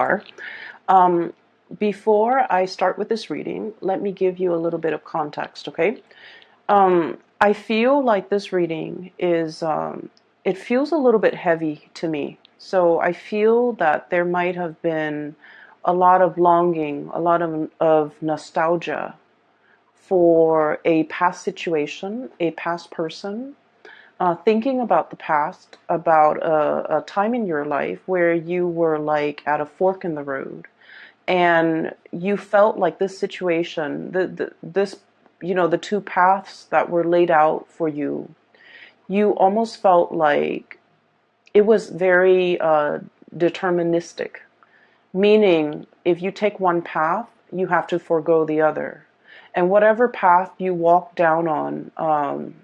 are. Um, Before I start with this reading, let me give you a little bit of context, okay? I feel like this reading is, it feels a little bit heavy to me. So I feel that there might have been a lot of longing, a lot of nostalgia for a past situation, a past person, thinking about the past, about a time in your life where you were like at a fork in the road and you felt like this situation, this, the two paths that were laid out for you, you almost felt like it was very deterministic, meaning if you take one path, you have to forego the other. And whatever path you walk down on,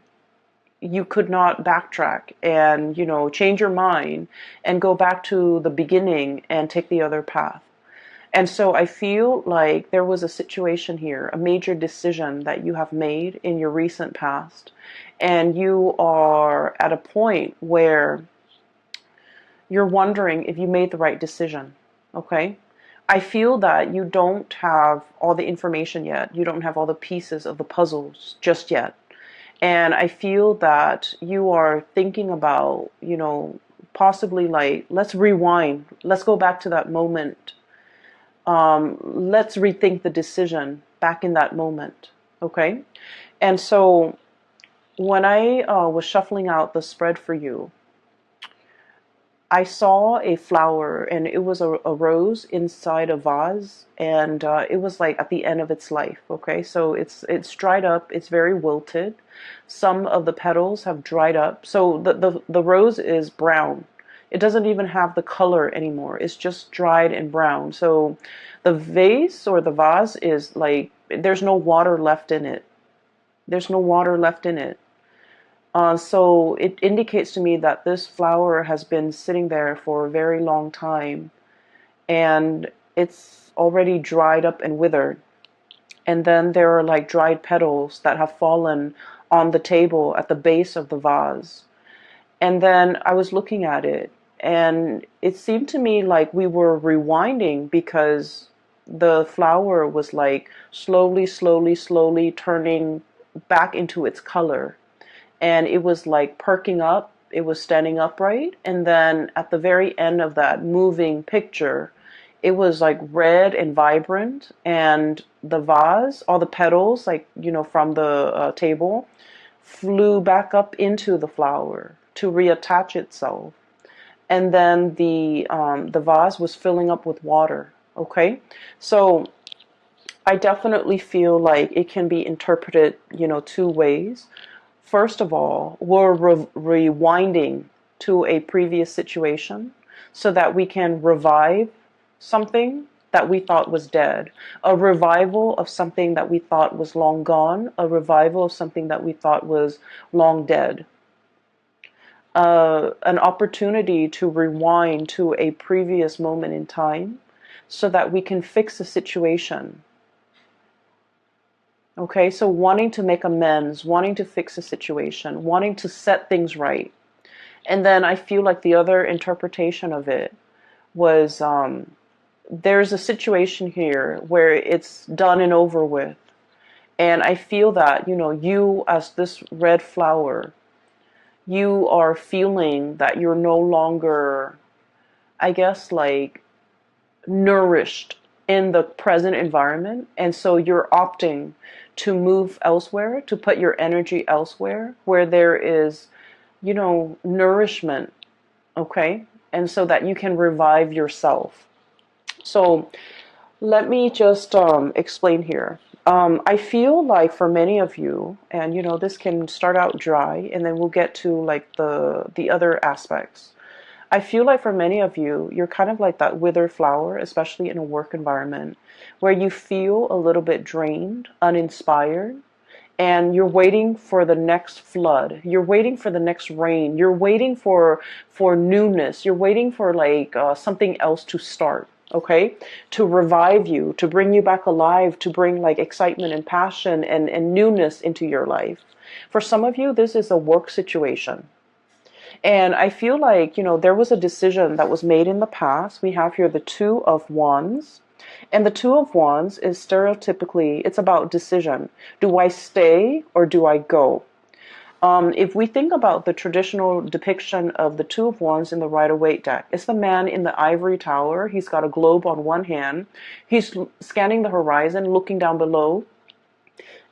you could not backtrack and, change your mind and go back to the beginning and take the other path. And so I feel like there was a situation here, a major decision that you have made in your recent past, and you are at a point where you're wondering if you made the right decision, okay? I feel that you don't have all the information yet. You don't have all the pieces of the puzzles just yet. And I feel that you are thinking about, possibly like, let's rewind. Let's go back to that moment. Let's rethink the decision back in that moment. Okay? And so when I was shuffling out the spread for you, I saw a flower, and it was a rose inside a vase, and it was like at the end of its life. Okay, so it's dried up. It's very wilted. Some of the petals have dried up. So the rose is brown. It doesn't even have the color anymore. It's just dried and brown. So the vase or the vase is like, there's no water left in it. There's no water left in it. So it indicates to me that this flower has been sitting there for a very long time, and it's already dried up and withered. And then there are like dried petals that have fallen on the table at the base of the vase. And then I was looking at it, and it seemed to me like we were rewinding, because the flower was like slowly turning back into its color. And it was like perking up, it was standing upright, and then at the very end of that moving picture, it was like red and vibrant, and the vase, all the petals, like, from the table, flew back up into the flower to reattach itself. And then the vase was filling up with water. Okay, so I definitely feel like it can be interpreted, two ways. First of all, we're rewinding to a previous situation so that we can revive something that we thought was dead, a revival of something that we thought was long gone, a revival of something that we thought was long dead. An opportunity to rewind to a previous moment in time so that we can fix a situation. Okay, so wanting to make amends, wanting to fix a situation, wanting to set things right. And then I feel like the other interpretation of it was, there's a situation here where it's done and over with. And I feel that, you as this red flower, you are feeling that you're no longer, I guess, like nourished in the present environment. And so you're opting to move elsewhere, to put your energy elsewhere where there is, nourishment. Okay. And so that you can revive yourself. So let me just explain here. I feel like for many of you, and this can start out dry, and then we'll get to like the other aspects. I feel like for many of you, you're kind of like that withered flower, especially in a work environment, where you feel a little bit drained, uninspired, and you're waiting for the next flood. You're waiting for the next rain. You're waiting for newness. You're waiting for like something else to start. Okay, to revive you, to bring you back alive, to bring like excitement and passion and newness into your life. For some of you, this is a work situation. And I feel like, there was a decision that was made in the past. We have here the Two of Wands. And the Two of Wands is stereotypically, it's about decision. Do I stay or do I go? If we think about the traditional depiction of the Two of Wands in the Rider-Waite deck, it's the man in the ivory tower. He's got a globe on one hand. He's scanning the horizon, looking down below,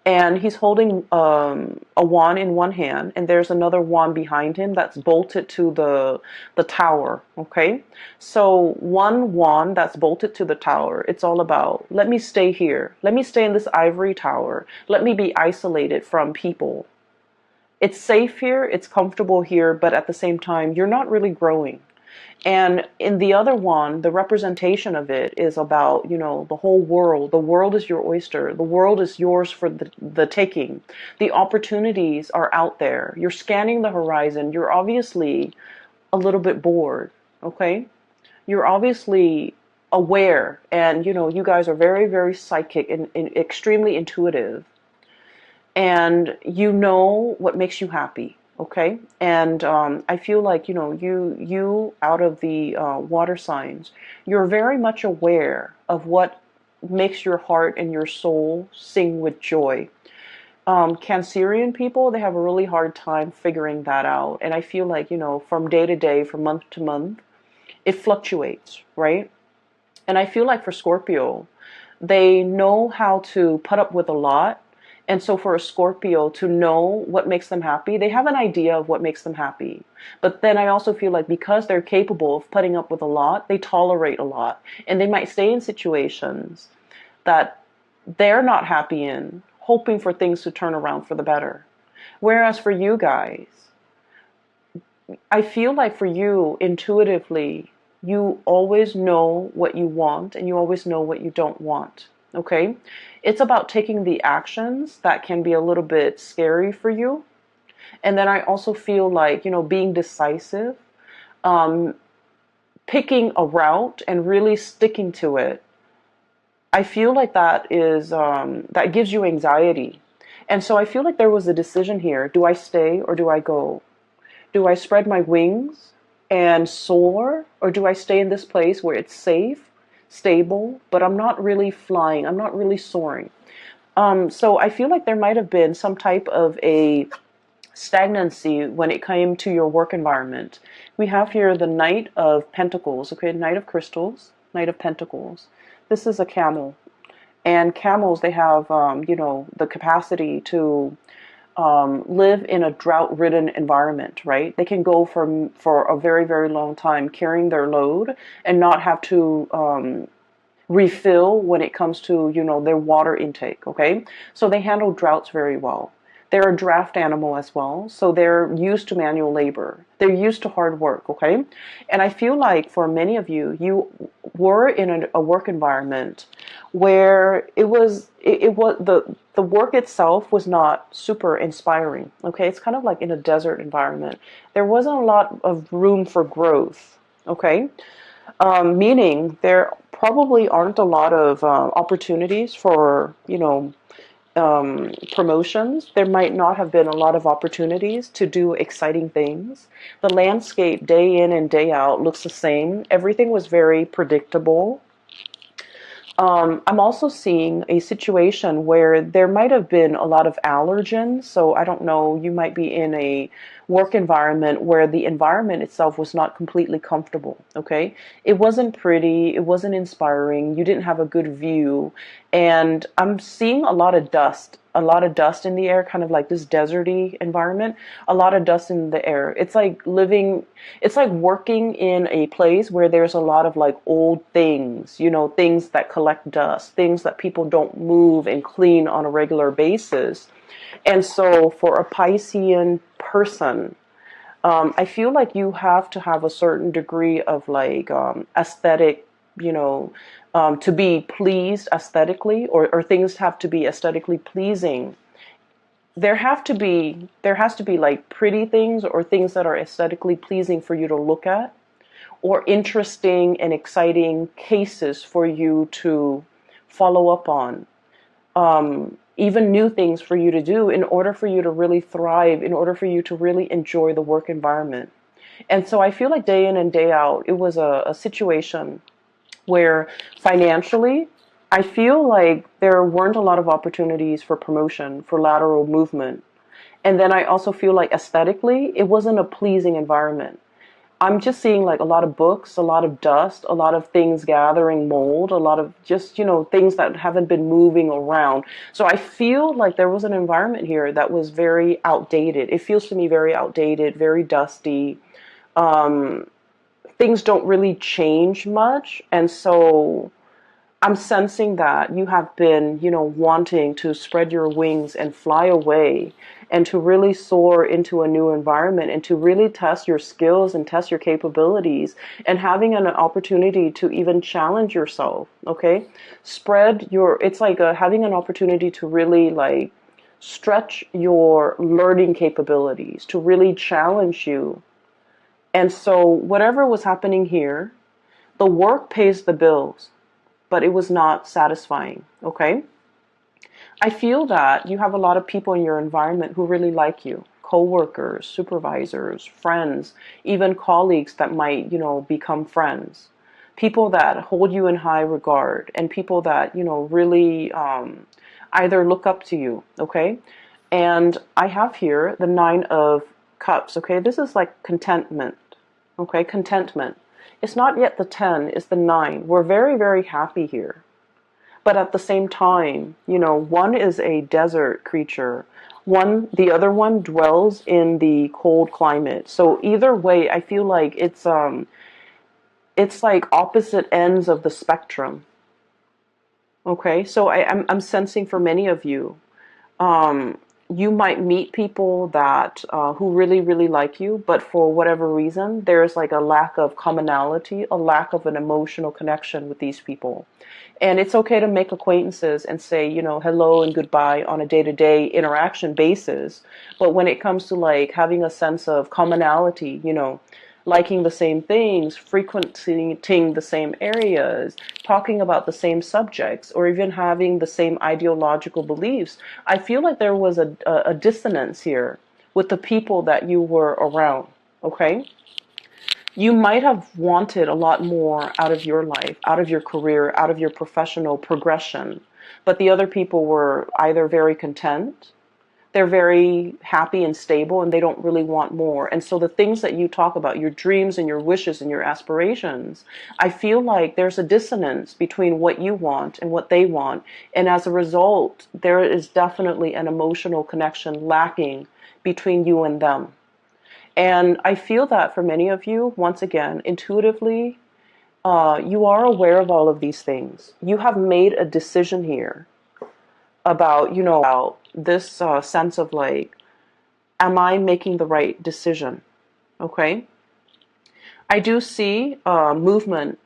and he's holding a wand in one hand, and there's another wand behind him that's bolted to the tower. Okay, so one wand that's bolted to the tower, it's all about, let me stay here, let me stay in this ivory tower, let me be isolated from people. It's safe here, it's comfortable here, but at the same time, you're not really growing. And in the other one, the representation of it is about, the whole world. The world is your oyster. The world is yours for the taking. The opportunities are out there. You're scanning the horizon. You're obviously a little bit bored, okay? You're obviously aware, and, you guys are very, very psychic and extremely intuitive. And you know what makes you happy. Okay, and I feel like you out of the water signs, you're very much aware of what makes your heart and your soul sing with joy. Cancerian people, they have a really hard time figuring that out, and I feel like from day to day, from month to month, it fluctuates, right? And I feel like for Scorpio, they know how to put up with a lot. And so for a Scorpio to know what makes them happy, they have an idea of what makes them happy. But then I also feel like because they're capable of putting up with a lot, they tolerate a lot. And they might stay in situations that they're not happy in, hoping for things to turn around for the better. Whereas for you guys, I feel like for you, intuitively, you always know what you want and you always know what you don't want. Okay? It's about taking the actions that can be a little bit scary for you. And then I also feel like, being decisive, picking a route and really sticking to it. I feel like that is, that gives you anxiety. And so I feel like there was a decision here. Do I stay or do I go? Do I spread my wings and soar, or do I stay in this place where it's safe, stable, but I'm not really flying, I'm not really soaring? So I feel like there might have been some type of a stagnancy when it came to your work environment. We have here the Knight of Pentacles, okay, Knight of Crystals, Knight of Pentacles. This is a camel. And camels, they have, the capacity to live in a drought-ridden environment, right? They can go for a very, very long time carrying their load and not have to refill when it comes to, their water intake, okay? So they handle droughts very well. They're a draft animal as well, so they're used to manual labor. They're used to hard work, okay? And I feel like for many of you, you were in a work environment where it was the work itself was not super inspiring, okay? It's kind of like in a desert environment. There wasn't a lot of room for growth, okay? Meaning there probably aren't a lot of opportunities for, promotions. There might not have been a lot of opportunities to do exciting things. The landscape day in and day out looks the same. Everything was very predictable. I'm also seeing a situation where there might have been a lot of allergens. So I don't know, you might be in a work environment where the environment itself was not completely comfortable, okay? It wasn't pretty, it wasn't inspiring, you didn't have a good view, and I'm seeing a lot of dust in the air, kind of like this deserty environment, a lot of dust in the air. It's like working in a place where there's a lot of like old things, things that collect dust, things that people don't move and clean on a regular basis. And so for a Piscean person, I feel like you have to have a certain degree of like aesthetic, to be pleased aesthetically, or things have to be aesthetically pleasing. There has to be like pretty things or things that are aesthetically pleasing for you to look at, or interesting and exciting cases for you to follow up on. Even new things for you to do in order for you to really thrive, in order for you to really enjoy the work environment. And so I feel like day in and day out, it was a situation where financially, I feel like there weren't a lot of opportunities for promotion, for lateral movement. And then I also feel like aesthetically, it wasn't a pleasing environment. I'm just seeing like a lot of books, a lot of dust, a lot of things gathering mold, a lot of just, things that haven't been moving around. So I feel like there was an environment here that was very outdated. It feels to me very outdated, very dusty. Um, Things don't really change much. And so I'm sensing that you have been, wanting to spread your wings and fly away and to really soar into a new environment and to really test your skills and test your capabilities and having an opportunity to even challenge yourself. Okay. It's like having an opportunity to really like stretch your learning capabilities, to really challenge you. And so whatever was happening here, the work pays the bills, but it was not satisfying. Okay. I feel that you have a lot of people in your environment who really like you, coworkers, supervisors, friends, even colleagues that might, become friends. People that hold you in high regard and people that, really either look up to you. Okay. And I have here the 9 of Cups. Okay. This is like contentment. Okay. Contentment. It's not yet the 10, it's the 9. We're very, very happy here. But at the same time, one is a desert creature. The other one dwells in the cold climate. So either way, I feel like it's like opposite ends of the spectrum. Okay, so I'm sensing for many of you, um, you might meet people that who really really like you, but for whatever reason, there's like a lack of commonality, a lack of an emotional connection with these people. And it's okay to make acquaintances and say, hello and goodbye on a day-to-day interaction basis. But when it comes to like having a sense of commonality, liking the same things, frequenting the same areas, talking about the same subjects, or even having the same ideological beliefs, I feel like there was a dissonance here with the people that you were around. Okay? You might have wanted a lot more out of your life, out of your career, out of your professional progression, but the other people were either very content, they're very happy and stable, and they don't really want more. And so the things that you talk about, your dreams and your wishes and your aspirations, I feel like there's a dissonance between what you want and what they want. And as a result, there is definitely an emotional connection lacking between you and them. And I feel that for many of you, once again, intuitively, you are aware of all of these things. You have made a decision here about, about this sense of like, am I making the right decision? Okay. I do see movement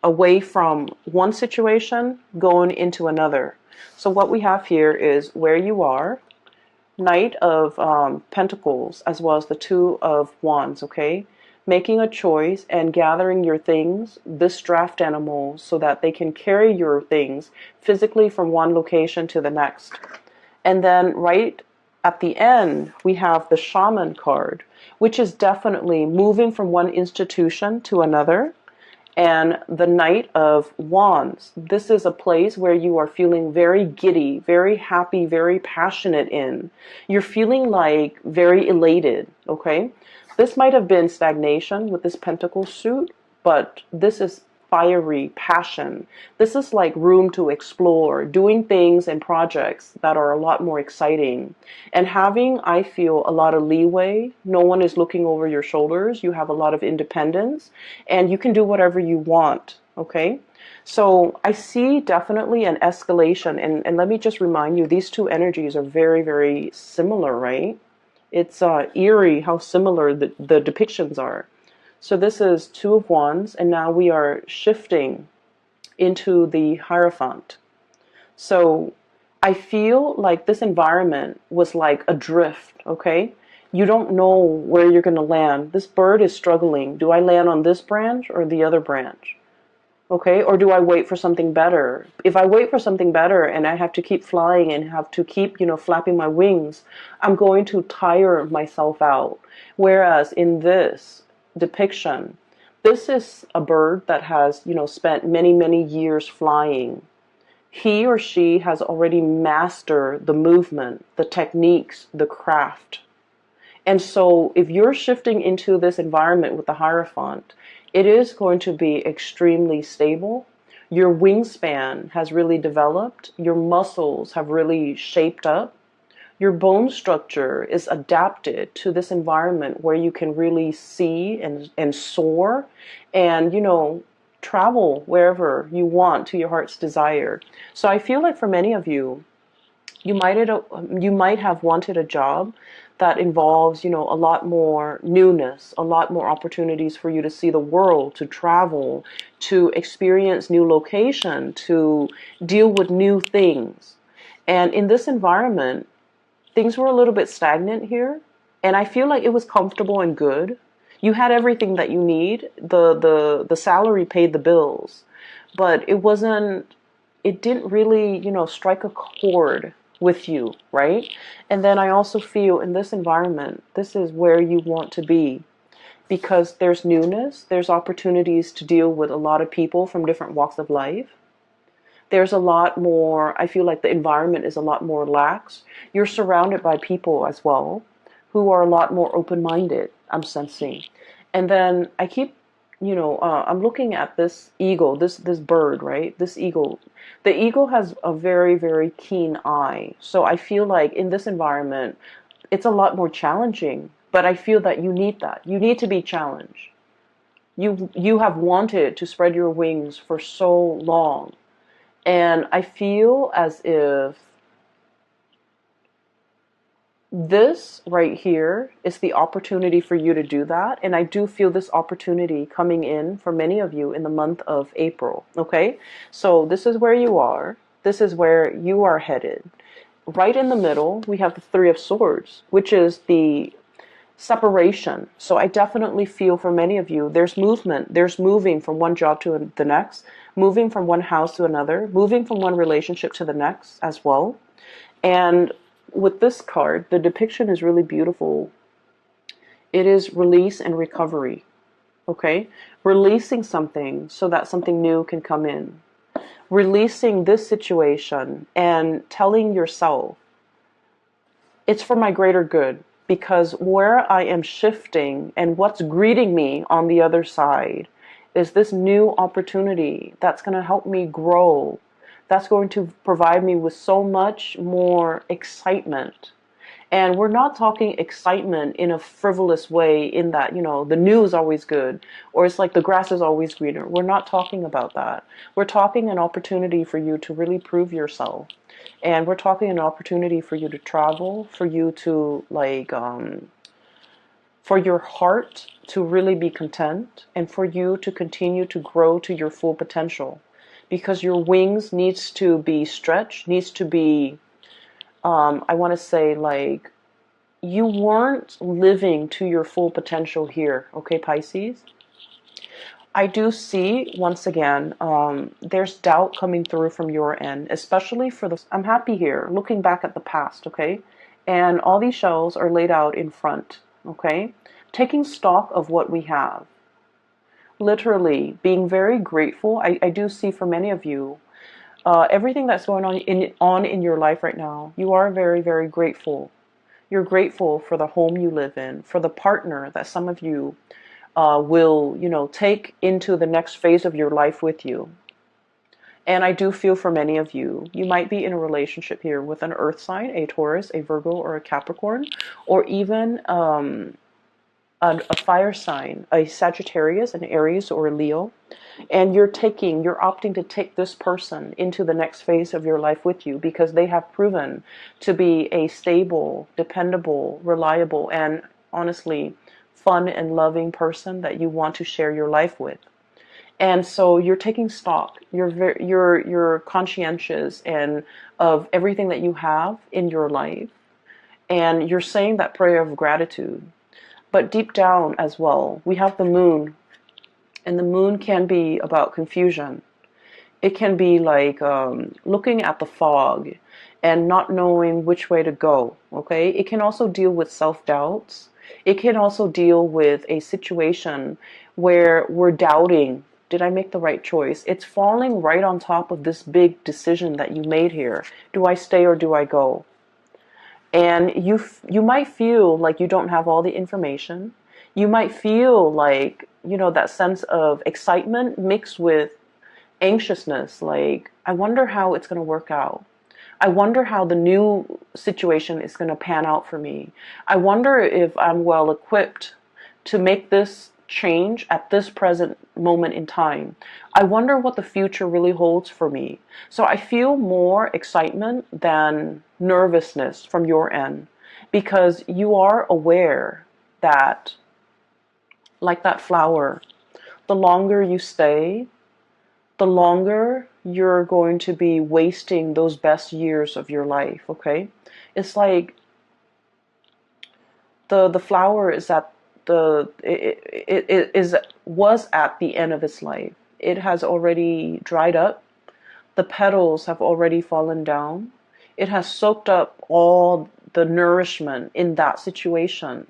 away from one situation going into another. So what we have here is where you are, Knight of Pentacles, as well as the Two of Wands, okay? Making a choice and gathering your things, this draft animal, so that they can carry your things physically from one location to the next. And then right at the end, we have the Shaman card, which is definitely moving from one institution to another. And the Knight of Wands. This is a place where you are feeling very giddy, very happy, very passionate in. You're feeling like very elated, okay? This might have been stagnation with this pentacle suit, but this is fiery passion. This is like room to explore, doing things and projects that are a lot more exciting. And having, I feel, a lot of leeway. No one is looking over your shoulders. You have a lot of independence and you can do whatever you want. Okay. So I see definitely an escalation. And let me just remind you, these two energies are very, very similar, right? It's eerie how similar the depictions are. So this is Two of Wands, and now we are shifting into the Hierophant. So I feel like this environment was like adrift, okay? You don't know where you're going to land. This bird is struggling. Do I land on this branch or the other branch? Okay, or do I wait for something better? If I wait for something better and I have to keep flying and have to keep, flapping my wings, I'm going to tire myself out. Whereas in this, depiction, this is a bird that has, spent many, many years flying. He or she has already mastered the movement, the techniques, the craft. And so if you're shifting into this environment with the Hierophant, it is going to be extremely stable. Your wingspan has really developed. Your muscles have really shaped up. Your bone structure is adapted to this environment where you can really see and soar and, travel wherever you want to your heart's desire. So I feel like for many of you, you might have wanted a job that involves, a lot more newness, a lot more opportunities for you to see the world, to travel, to experience new location, to deal with new things. And in this environment, things were a little bit stagnant here, and I feel like it was comfortable and good. You had everything that you need. The salary paid the bills, but it didn't really, strike a chord with you, right? And then I also feel in this environment, this is where you want to be, because there's newness, there's opportunities to deal with a lot of people from different walks of life. There's a lot more, I feel like the environment is a lot more lax. You're surrounded by people as well who are a lot more open-minded, I'm sensing. And then I keep, I'm looking at this eagle, this bird, right? This eagle. The eagle has a very, very keen eye. So I feel like in this environment, it's a lot more challenging. But I feel that you need that. You need to be challenged. You have wanted to spread your wings for so long. And I feel as if this right here is the opportunity for you to do that. And I do feel this opportunity coming in for many of you in the month of April. Okay, so this is where you are. This is where you are headed. Right in the middle, we have the Three of Swords, which is the separation. So I definitely feel for many of you, there's movement. There's moving from one job to the next, moving from one house to another, moving from one relationship to the next as well. And with this card, the depiction is really beautiful. It is release and recovery. Okay? Releasing something so that something new can come in. Releasing this situation and telling yourself, it's for my greater good. Because where I am shifting and what's greeting me on the other side is this new opportunity that's going to help me grow. That's going to provide me with so much more excitement. And we're not talking excitement in a frivolous way in that, the news is always good, or it's like the grass is always greener. We're not talking about that. We're talking an opportunity for you to really prove yourself. And we're talking an opportunity for you to travel, for you to for your heart to really be content, and for you to continue to grow to your full potential. Because your wings needs to be stretched, needs to be, I want to say, like, you weren't living to your full potential here, okay, Pisces? I do see, once again, there's doubt coming through from your end, especially for the, I'm happy here, looking back at the past, okay? And all these shells are laid out in front, okay? Taking stock of what we have. Literally, being very grateful. I do see for many of you, everything that's going on in your life right now, you are very, very grateful. You're grateful for the home you live in, for the partner that some of you will, take into the next phase of your life with you. And I do feel for many of you, you might be in a relationship here with an earth sign, a Taurus, a Virgo, or a Capricorn, or even a fire sign, a Sagittarius, an Aries, or a Leo. And you're opting to take this person into the next phase of your life with you because they have proven to be a stable, dependable, reliable, and honestly, fun and loving person that you want to share your life with. And so you're taking stock. You're conscientious and of everything that you have in your life, and you're saying that prayer of gratitude. But deep down as well, we have the moon, and the moon can be about confusion. It can be like looking at the fog and not knowing which way to go. Okay, it can also deal with self-doubts. It can also deal with a situation where we're doubting, did I make the right choice? It's falling right on top of this big decision that you made here. Do I stay or do I go? And you might feel like you don't have all the information. You might feel like, that sense of excitement mixed with anxiousness, like, I wonder how it's going to work out. I wonder how the new situation is going to pan out for me. I wonder if I'm well equipped to make this change at this present moment in time. I wonder what the future really holds for me. So I feel more excitement than nervousness from your end, because you are aware that, like that flower, the longer you stay, the longer you're going to be wasting those best years of your life, okay? It's like the flower is at was at the end of its life. It has already dried up. The petals have already fallen down. It has soaked up all the nourishment in that situation.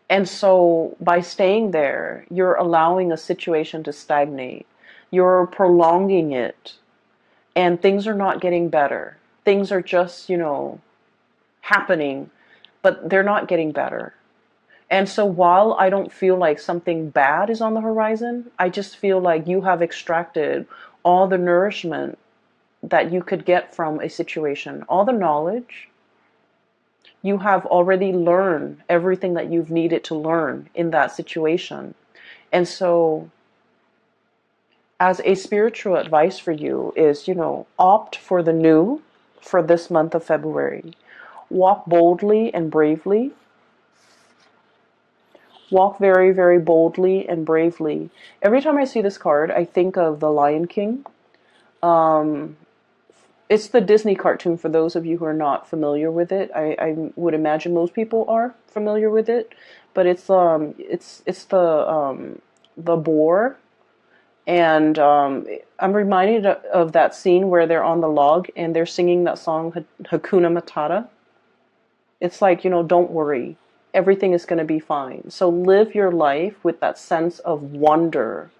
And so by staying there, you're allowing a situation to stagnate. You're prolonging it. And things are not getting better. Things are just, happening, but they're not getting better. And so while I don't feel like something bad is on the horizon, I just feel like you have extracted all the nourishment that you could get from a situation, all the knowledge. You have already learned everything that you've needed to learn in that situation. And so as a spiritual advice for you is, opt for the new for this month of February. Walk boldly and bravely. Walk very, very boldly and bravely. Every time I see this card, I think of the Lion King. It's the Disney cartoon for those of you who are not familiar with it. I would imagine most people are familiar with it, but it's the boar, and I'm reminded of that scene where they're on the log and they're singing that song Hakuna Matata. It's like, don't worry. Everything is going to be fine. So live your life with that sense of wonder.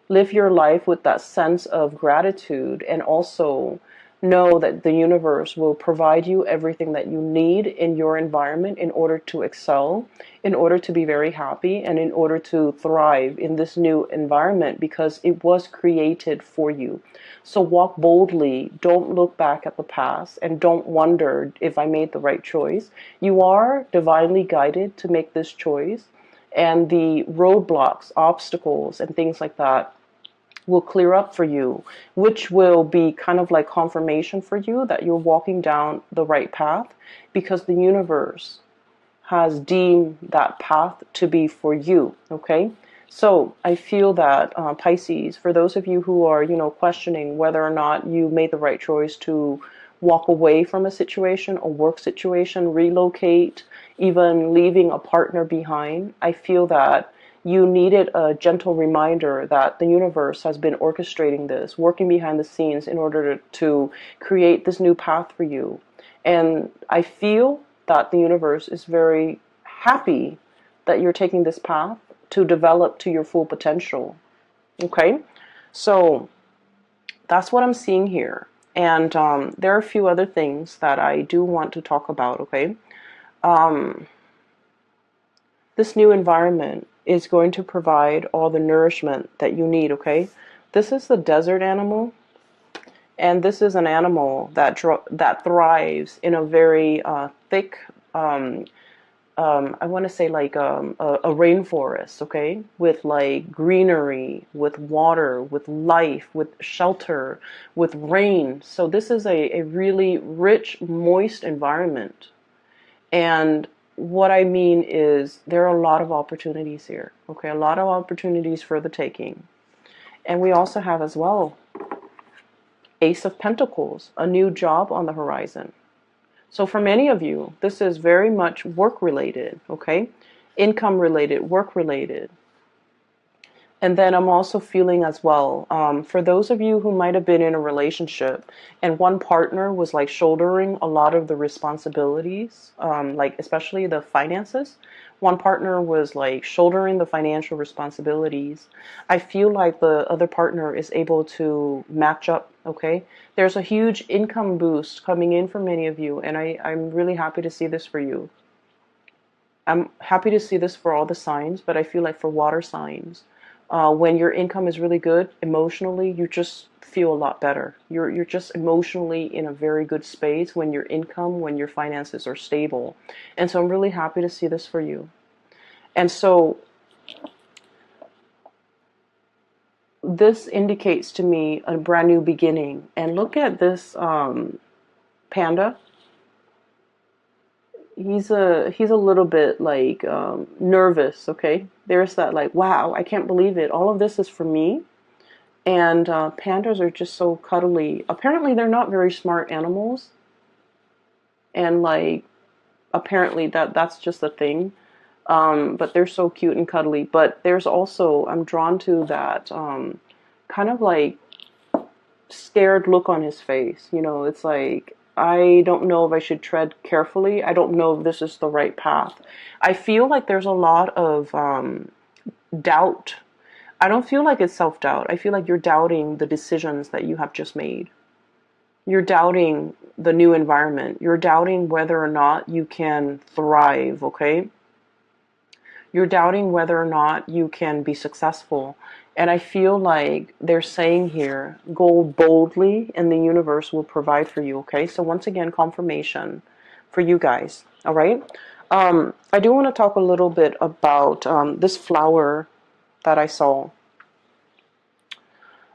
Live your life with that sense of gratitude, and also know that the universe will provide you everything that you need in your environment in order to excel, in order to be very happy, and in order to thrive in this new environment, because it was created for you. So walk boldly. Don't look back at the past and don't wonder if I made the right choice. You are divinely guided to make this choice, and the roadblocks, obstacles, and things like that will clear up for you, which will be kind of like confirmation for you that you're walking down the right path, because the universe has deemed that path to be for you, okay? So I feel that Pisces, for those of you who are, questioning whether or not you made the right choice to walk away from a situation, a work situation, relocate, even leaving a partner behind, I feel that you needed a gentle reminder that the universe has been orchestrating this, working behind the scenes in order to create this new path for you. And I feel that the universe is very happy that you're taking this path to develop to your full potential. Okay? So that's what I'm seeing here. And there are a few other things that I do want to talk about, okay? This new environment is going to provide all the nourishment that you need, okay? This is the desert animal, and this is an animal that thrives in a very thick, I want to say like a rainforest, okay? With like greenery, with water, with life, with shelter, with rain. So this is a really rich, moist environment. And what I mean is there are a lot of opportunities here, okay? A lot of opportunities for the taking. And we also have as well Ace of Pentacles, a new job on the horizon. So for many of you, this is very much work related, okay? Income related, work related. And then I'm also feeling as well, for those of you who might have been in a relationship and one partner was like shouldering a lot of the responsibilities, like especially the finances, one partner was like shouldering the financial responsibilities. I feel like the other partner is able to match up, okay? There's a huge income boost coming in for many of you, and I'm really happy to see this for you. I'm happy to see this for all the signs, but I feel like for water signs, when your income is really good emotionally, you just feel a lot better. You're just emotionally in a very good space when your income, when your finances are stable. And so I'm really happy to see this for you. And so this indicates to me a brand new beginning. And look at this panda. He's a little bit like nervous. Okay, there's that like, wow, I can't believe it, all of this is for me. And pandas are just so cuddly. Apparently they're not very smart animals, and like apparently that's just a thing. But they're so cute and cuddly. But there's also, I'm drawn to that kind of like scared look on his face. It's like, I don't know if I should tread carefully. I don't know if this is the right path. I feel like there's a lot of doubt. I don't feel like it's self-doubt. I feel like you're doubting the decisions that you have just made. You're doubting the new environment. You're doubting whether or not you can thrive, okay? You're doubting whether or not you can be successful. And I feel like they're saying here, go boldly and the universe will provide for you, okay? So once again, confirmation for you guys, all right? I do want to talk a little bit about this flower that I saw.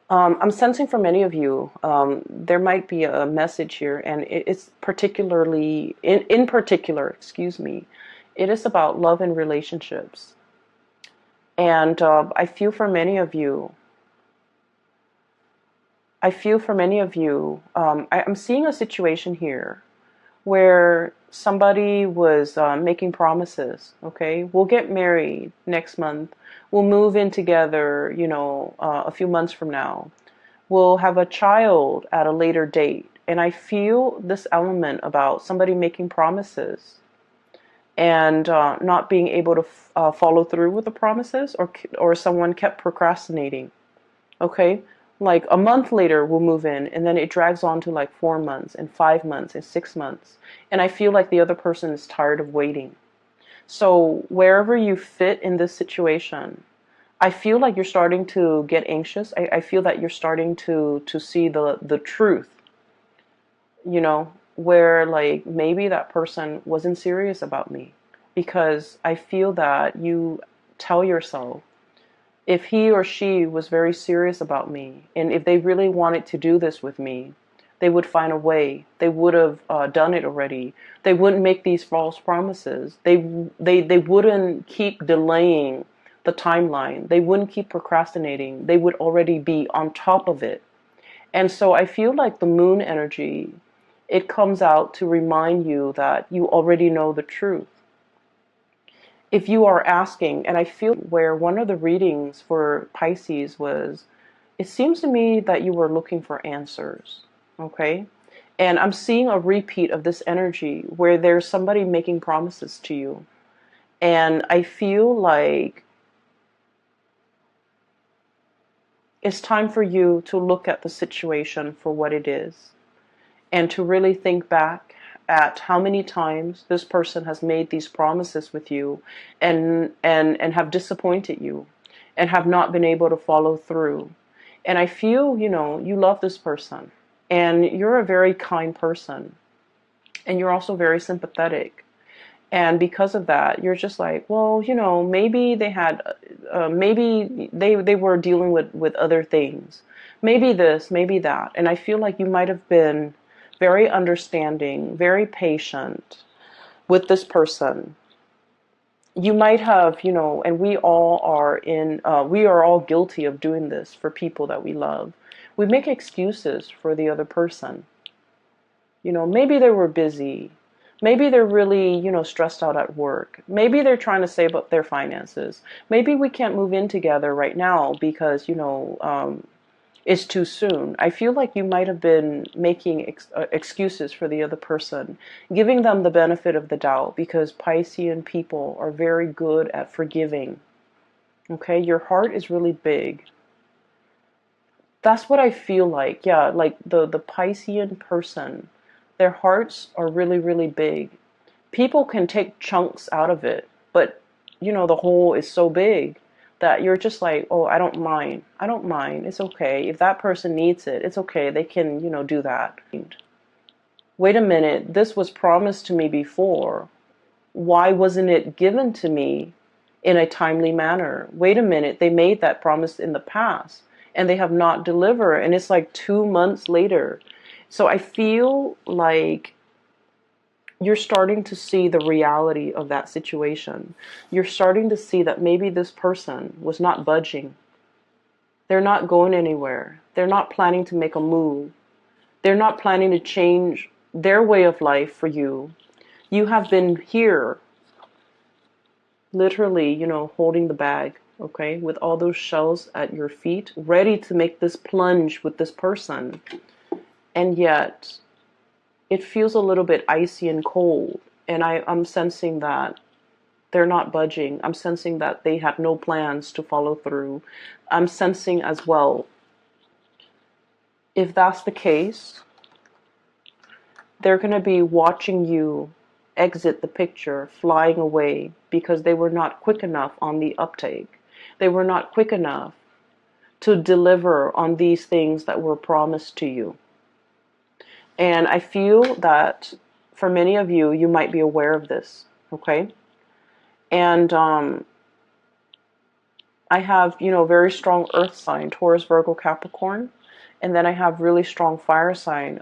I'm sensing for many of you, there might be a message here, and it's particularly, in particular, excuse me, it is about love and relationships. And I'm seeing a situation here where somebody was making promises. Okay, we'll get married next month. We'll move in together, a few months from now. We'll have a child at a later date. And I feel this element about somebody making promises and not being able to follow through with the promises, or someone kept procrastinating. Okay, like a month later we'll move in, and then it drags on to like 4 months and 5 months and 6 months, and I feel like the other person is tired of waiting. So wherever you fit in this situation, I feel like you're starting to get anxious. I feel that you're starting to see the truth, where like maybe that person wasn't serious about me, because I feel that you tell yourself, if he or she was very serious about me, and if they really wanted to do this with me, they would find a way. They would have done it already. They wouldn't make these false promises. They wouldn't keep delaying the timeline. They wouldn't keep procrastinating. They would already be on top of it. And so I feel like the moon energy, it comes out to remind you that you already know the truth. If you are asking, and I feel where one of the readings for Pisces was, it seems to me that you were looking for answers, okay? And I'm seeing a repeat of this energy where there's somebody making promises to you. And I feel like it's time for you to look at the situation for what it is, and to really think back at how many times this person has made these promises with you, and have disappointed you and have not been able to follow through. And I feel, you love this person, and you're a very kind person, and you're also very sympathetic. And because of that, you're just like, well, maybe they had, maybe they were dealing with other things. Maybe this, maybe that. And I feel like you might have been very understanding, very patient with this person. You might have, and we are all guilty of doing this for people that we love. We make excuses for the other person. Maybe they were busy. Maybe they're really, stressed out at work. Maybe they're trying to save up their finances. Maybe we can't move in together right now because, it's too soon. I feel like you might have been making excuses for the other person, giving them the benefit of the doubt, because Piscean people are very good at forgiving. Okay, your heart is really big. That's what I feel like. Yeah, like the Piscean person, their hearts are really, really big. People can take chunks out of it, but the whole is so big that you're just like, oh, I don't mind. I don't mind. It's okay. If that person needs it, it's okay. They can, do that. Wait a minute. This was promised to me before. Why wasn't it given to me in a timely manner? Wait a minute. They made that promise in the past and they have not delivered. And it's like 2 months later. So I feel like you're starting to see the reality of that situation. You're starting to see that maybe this person was not budging. They're not going anywhere. They're not planning to make a move. They're not planning to change their way of life for you. You have been here, literally, holding the bag, okay, with all those shells at your feet, ready to make this plunge with this person. And yet, it feels a little bit icy and cold. And I'm sensing that they're not budging. I'm sensing that they have no plans to follow through. I'm sensing as well, if that's the case, they're going to be watching you exit the picture, flying away, because they were not quick enough on the uptake. They were not quick enough to deliver on these things that were promised to you. And I feel that for many of you, you might be aware of this, okay? And I have, very strong earth sign, Taurus, Virgo, Capricorn. And then I have really strong fire sign,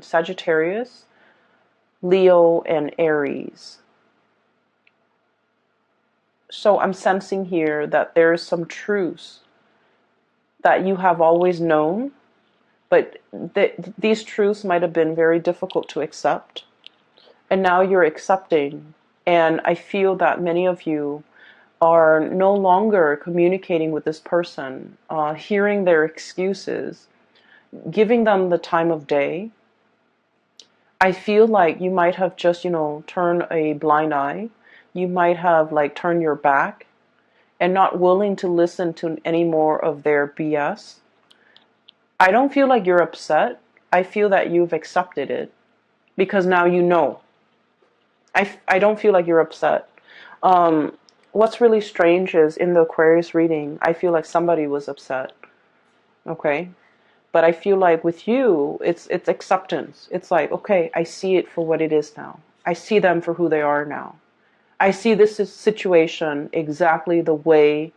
Sagittarius, Leo, and Aries. So I'm sensing here that there's some truths that you have always known, but these truths might have been very difficult to accept. And now you're accepting. And I feel that many of you are no longer communicating with this person, hearing their excuses, giving them the time of day. I feel like you might have just, turned a blind eye. You might have turned your back and not willing to listen to any more of their BS. I don't feel like you're upset. I feel that you've accepted it because now you know. I don't feel like you're upset. What's really strange is in the Aquarius reading, I feel like somebody was upset. Okay? But I feel like with you, it's acceptance. It's like, okay, I see it for what it is now. I see them for who they are now. I see this situation exactly the way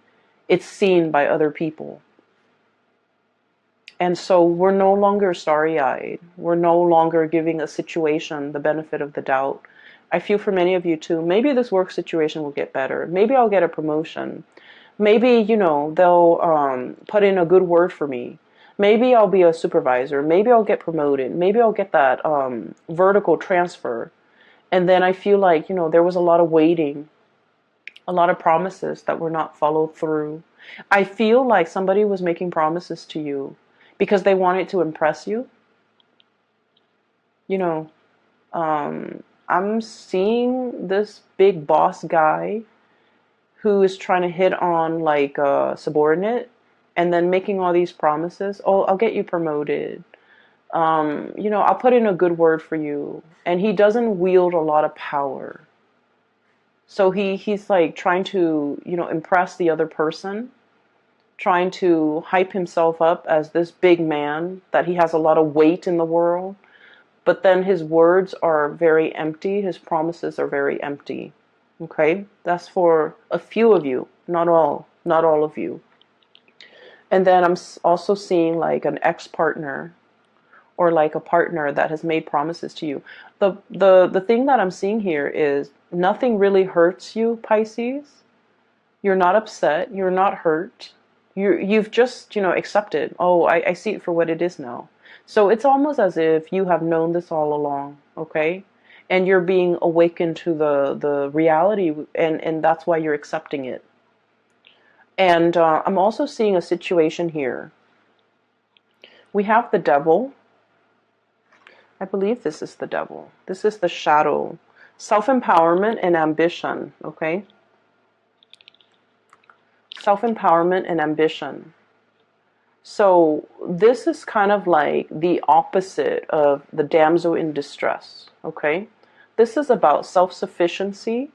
it's seen by other people. And so we're no longer starry-eyed. We're no longer giving a situation the benefit of the doubt. I feel for many of you too, maybe this work situation will get better. Maybe I'll get a promotion. Maybe, they'll put in a good word for me. Maybe I'll be a supervisor. Maybe I'll get promoted. Maybe I'll get that vertical transfer. And then I feel like, there was a lot of waiting, a lot of promises that were not followed through. I feel like somebody was making promises to you because they wanted to impress you. I'm seeing this big boss guy who is trying to hit on a subordinate and then making all these promises. Oh, I'll get you promoted. I'll put in a good word for you. And he doesn't wield a lot of power. So he's trying to, impress the other person, trying to hype himself up as this big man, that he has a lot of weight in the world. But then his words are very empty. His promises are very empty. Okay? That's for a few of you, not all of you. And then I'm also seeing an ex-partner or a partner that has made promises to you. The thing that I'm seeing here is nothing really hurts you, Pisces. You're not upset. You're not hurt. You've just, accepted. Oh, I see it for what it is now. So it's almost as if you have known this all along, okay? and you're being awakened to the reality, and that's why you're accepting it. And I'm also seeing a situation here. We have the devil. I believe this is the devil. This is the shadow. Self-empowerment and ambition, okay? Self-empowerment and ambition. So this is kind of like the opposite of the damsel in distress, okay? This is about self-sufficiency.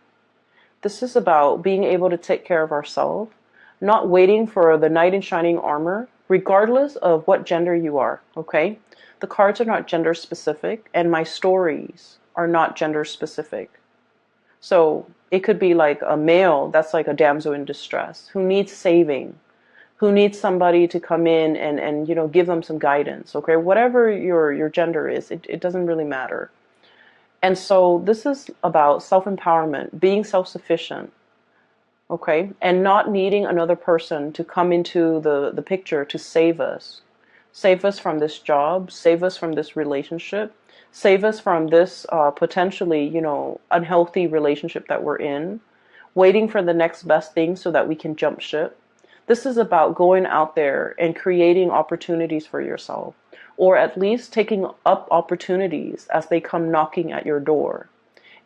This is about being able to take care of ourselves, not waiting for the knight in shining armor, regardless of what gender you are, okay? The cards are not gender specific, and my stories are not gender specific. So it could be like a male that's like a damsel in distress who needs saving, who needs somebody to come in and give them some guidance, okay? Whatever your gender is, it doesn't really matter. And so this is about self-empowerment, being self-sufficient, okay? And not needing another person to come into the picture to save us. Save us from this job, save us from this relationship, save us from this potentially, unhealthy relationship that we're in, waiting for the next best thing so that we can jump ship. This is about going out there and creating opportunities for yourself, or at least taking up opportunities as they come knocking at your door,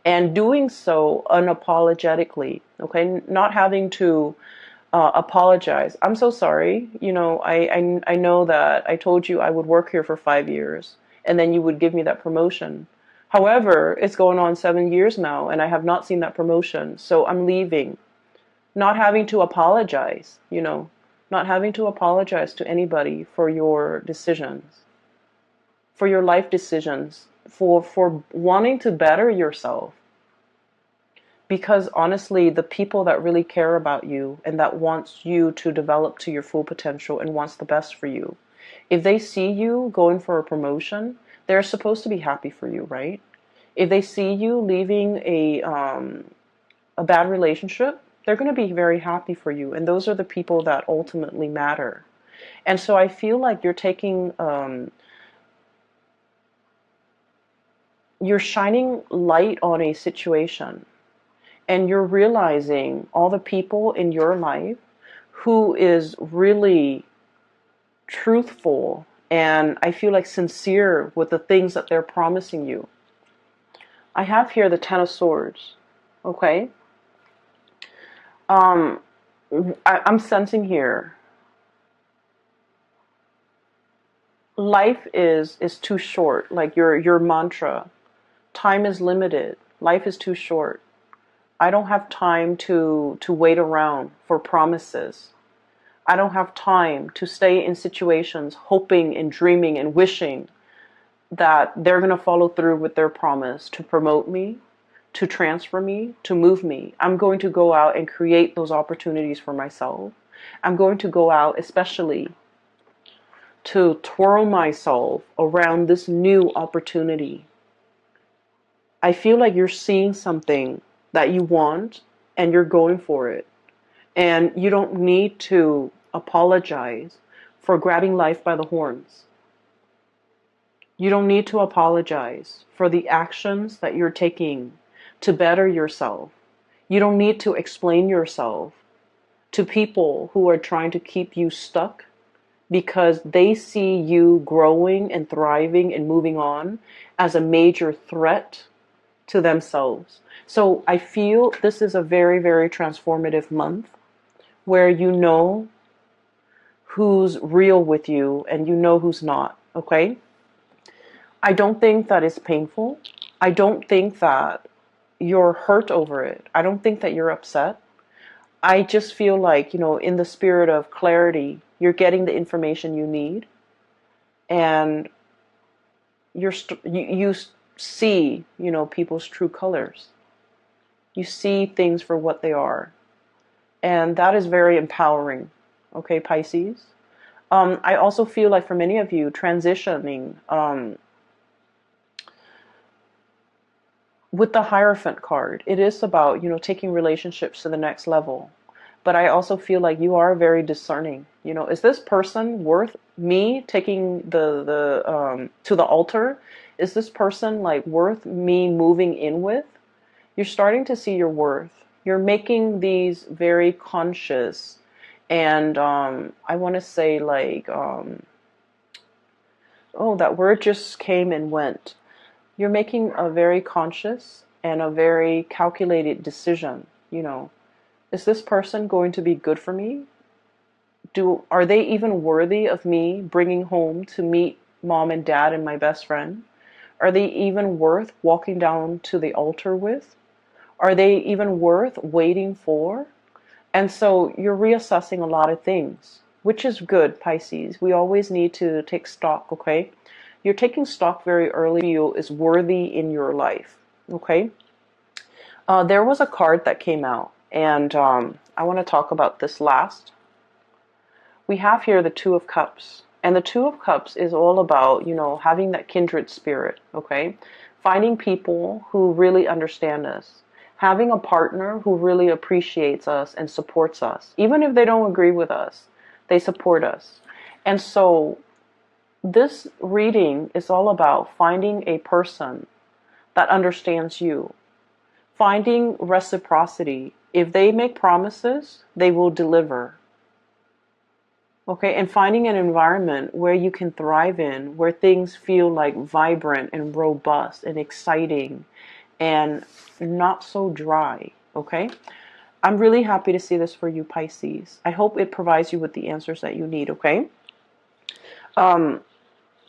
and doing so unapologetically, okay? Not having to apologize. I'm so sorry. I know that I told you I would work here for 5 years and then you would give me that promotion. However, it's going on 7 years now and I have not seen that promotion. So I'm leaving. Not having to apologize, not having to apologize to anybody for your decisions, for your life decisions, for wanting to better yourself. Because honestly, the people that really care about you and that wants you to develop to your full potential and wants the best for you, if they see you going for a promotion, they're supposed to be happy for you, right? If they see you leaving a bad relationship, they're going to be very happy for you. And those are the people that ultimately matter. And so I feel like you're taking, you're shining light on a situation. And you're realizing all the people in your life who is really truthful and I feel like sincere with the things that they're promising you. I have here the Ten of Swords, okay? I'm sensing here, life is too short, like your mantra. Time is limited. Life is too short. I don't have time to wait around for promises. I don't have time to stay in situations hoping and dreaming and wishing that they're going to follow through with their promise to promote me, to transfer me, to move me. I'm going to go out and create those opportunities for myself. I'm going to go out especially to twirl myself around this new opportunity. I feel like you're seeing something that you want and you're going for it. And you don't need to apologize for grabbing life by the horns. You don't need to apologize for the actions that you're taking to better yourself. You don't need to explain yourself to people who are trying to keep you stuck because they see you growing and thriving and moving on as a major threat to themselves. So I feel this is a very, very transformative month where you know who's real with you and you know who's not, okay? I don't think that it's painful. I don't think that you're hurt over it. I don't think that you're upset. I just feel like, in the spirit of clarity, you're getting the information you need and you see, people's true colors. You see things for what they are. And that is very empowering. Okay, Pisces. I also feel like for many of you, transitioning with the Hierophant card, it is about, taking relationships to the next level. but I also feel like you are very discerning. You know, is this person worth me taking the to the altar? Is this person like worth me moving in with? You're starting to see your worth. You're making these very conscious and I want to say like oh, that word just came and went. You're making a very conscious and a very calculated decision. You know, is this person going to be good for me? Are they even worthy of me bringing home to meet mom and dad and my best friend? Are they even worth walking down to the altar with? Are they even worth waiting for? And so you're reassessing a lot of things, which is good, Pisces. We always need to take stock, okay? You're taking stock very early. You is worthy in your life, okay? There was a card that came out, and I want to talk about this last. We have here the Two of Cups. And the Two of Cups is all about, you know, having that kindred spirit, okay? Finding people who really understand us. Having a partner who really appreciates us and supports us. Even if they don't agree with us, they support us. And so this reading is all about finding a person that understands you. Finding reciprocity. If they make promises, they will deliver. Okay, and finding an environment where you can thrive in, where things feel like vibrant and robust and exciting and not so dry. Okay, I'm really happy to see this for you, Pisces. I hope it provides you with the answers that you need. Okay.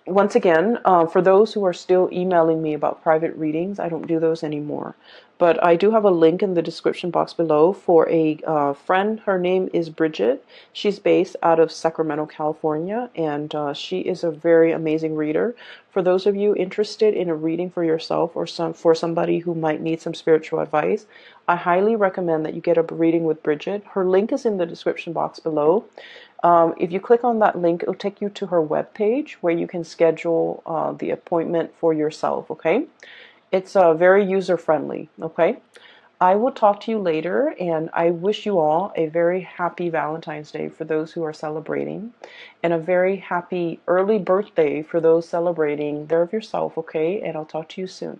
Once again, for those who are still emailing me about private readings, I don't do those anymore. But I do have a link in the description box below for a friend. Her name is Bridget. She's based out of Sacramento, California, and she is a very amazing reader. For those of you interested in a reading for yourself or for somebody who might need some spiritual advice, I highly recommend that you get a reading with Bridget. Her link is in the description box below. If you click on that link, it'll take you to her webpage where you can schedule the appointment for yourself, okay? It's very user-friendly, okay? I will talk to you later, and I wish you all a very happy Valentine's Day for those who are celebrating, and a very happy early birthday for those celebrating. Care of yourself, okay? And I'll talk to you soon.